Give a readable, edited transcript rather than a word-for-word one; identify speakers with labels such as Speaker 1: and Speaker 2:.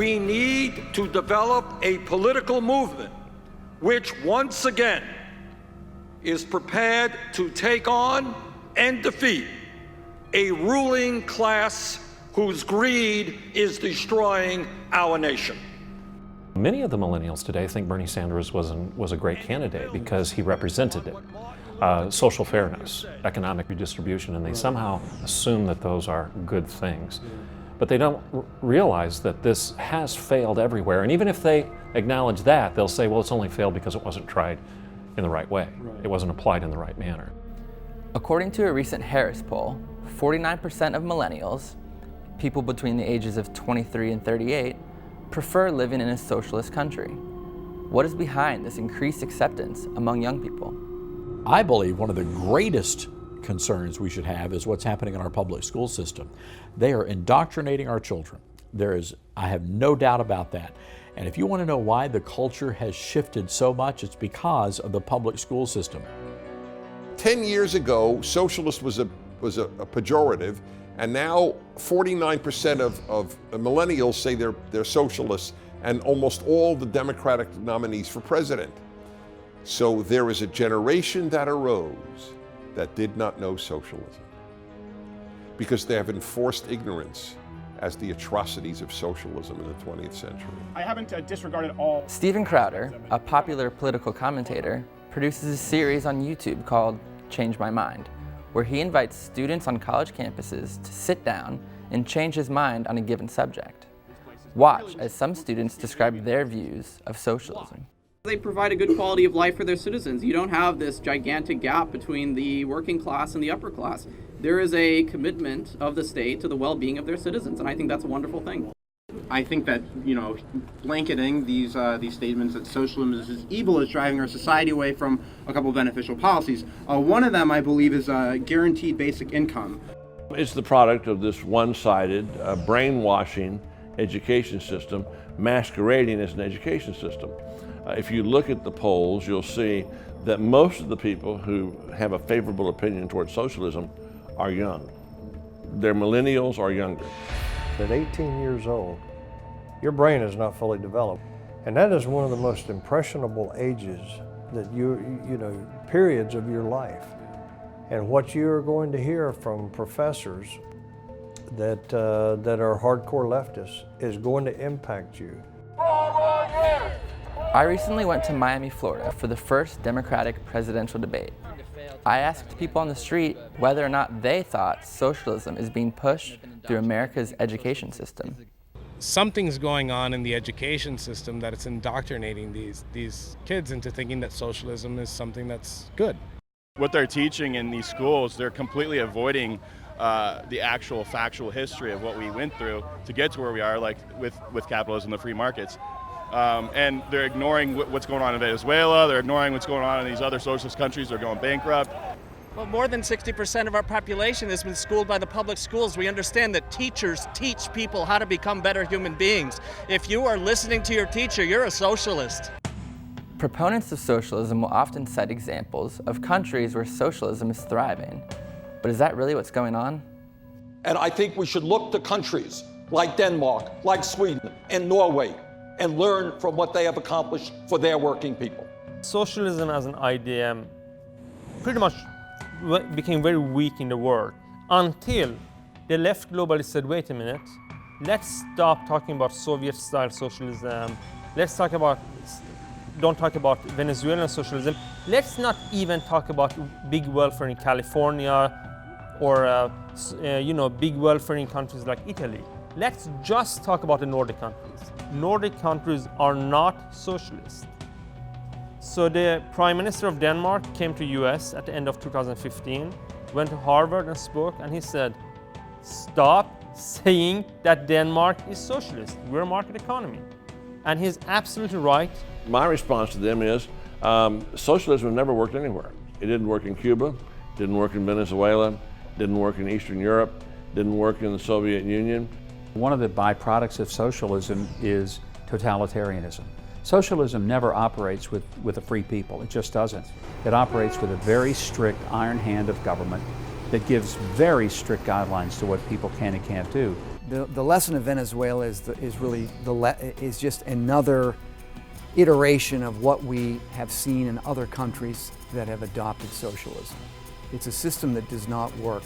Speaker 1: We need to develop a political movement which once again is prepared to take on and defeat a ruling class whose greed is destroying our nation.
Speaker 2: Many of the millennials today think Bernie Sanders was a great candidate because he represented it. Social fairness, economic redistribution, and they somehow assume that those are good things. But they don't realize that this has failed everywhere. And even if they acknowledge that, they'll say, well, it's only failed because it wasn't tried in the right way. It wasn't applied in the right manner.
Speaker 3: According to a recent Harris poll, 49% of millennials, people between the ages of 23 and 38, prefer living in a socialist country. What is behind this increased acceptance among young people?
Speaker 4: I believe one of the greatest concerns we should have is what's happening in our public school system. They are indoctrinating our children. I have no doubt about that. And if you want to know why the culture has shifted so much, it's because of the public school system.
Speaker 5: 10 years ago, socialist was a pejorative, and now 49% of millennials say they're socialists, and almost all the Democratic nominees for president. So there is a generation that arose that did not know socialism because they have enforced ignorance as the atrocities of socialism in the 20th century.
Speaker 6: I haven't disregarded all.
Speaker 3: Steven Crowder, a popular political commentator, produces a series on YouTube called Change My Mind, where he invites students on college campuses to sit down and change his mind on a given subject. Watch as some students describe their views of socialism.
Speaker 7: They provide a good quality of life for their citizens. You don't have this gigantic gap between the working class and the upper class. There is a commitment of the state to the well-being of their citizens, and I think that's a wonderful thing.
Speaker 6: I think that, blanketing these statements that socialism is evil is driving our society away from a couple of beneficial policies. One of them, I believe, is guaranteed basic income.
Speaker 8: It's the product of this one-sided, brainwashing education system masquerading as an education system. If you look at the polls, you'll see that most of the people who have a favorable opinion towards socialism are young. They're millennials or younger.
Speaker 9: At 18 years old, your brain is not fully developed. And that is one of the most impressionable ages that periods of your life. And what you're going to hear from professors that are hardcore leftists is going to impact you.
Speaker 3: I recently went to Miami, Florida for the first Democratic presidential debate. I asked people on the street whether or not they thought socialism is being pushed through America's education system.
Speaker 10: Something's going on in the education system that it's indoctrinating these kids into thinking that socialism is something that's good.
Speaker 11: What they're teaching in these schools, they're completely avoiding the actual factual history of what we went through to get to where we are, like with capitalism, the free markets. And they're ignoring what's going on in Venezuela, they're ignoring what's going on in these other socialist countries that are going bankrupt.
Speaker 12: Well, more than 60% of our population has been schooled by the public schools. We understand that teachers teach people how to become better human beings. If you are listening to your teacher, you're a socialist.
Speaker 3: Proponents of socialism will often cite examples of countries where socialism is thriving. But is that really what's going on?
Speaker 1: And I think we should look to countries like Denmark, like Sweden, and Norway, and learn from what they have accomplished for their working people.
Speaker 13: Socialism as an idea pretty much became very weak in the world until the left globalists said, wait a minute, let's stop talking about Soviet-style socialism. Don't talk about Venezuelan socialism. Let's not even talk about big welfare in California or big welfare in countries like Italy. Let's just talk about the Nordic countries. Nordic countries are not socialist. So the Prime Minister of Denmark came to US at the end of 2015, went to Harvard and spoke, and he said, stop saying that Denmark is socialist. We're a market economy. And he's absolutely right.
Speaker 8: My response to them is, socialism never worked anywhere. It didn't work in Cuba, didn't work in Venezuela, didn't work in Eastern Europe, didn't work in the Soviet Union.
Speaker 14: One of the byproducts of socialism is totalitarianism. Socialism never operates with a free people. It just doesn't. It operates with a very strict iron hand of government that gives very strict guidelines to what people can and can't do.
Speaker 15: The lesson of Venezuela is really is just another iteration of what we have seen in other countries that have adopted socialism. It's a system that does not work.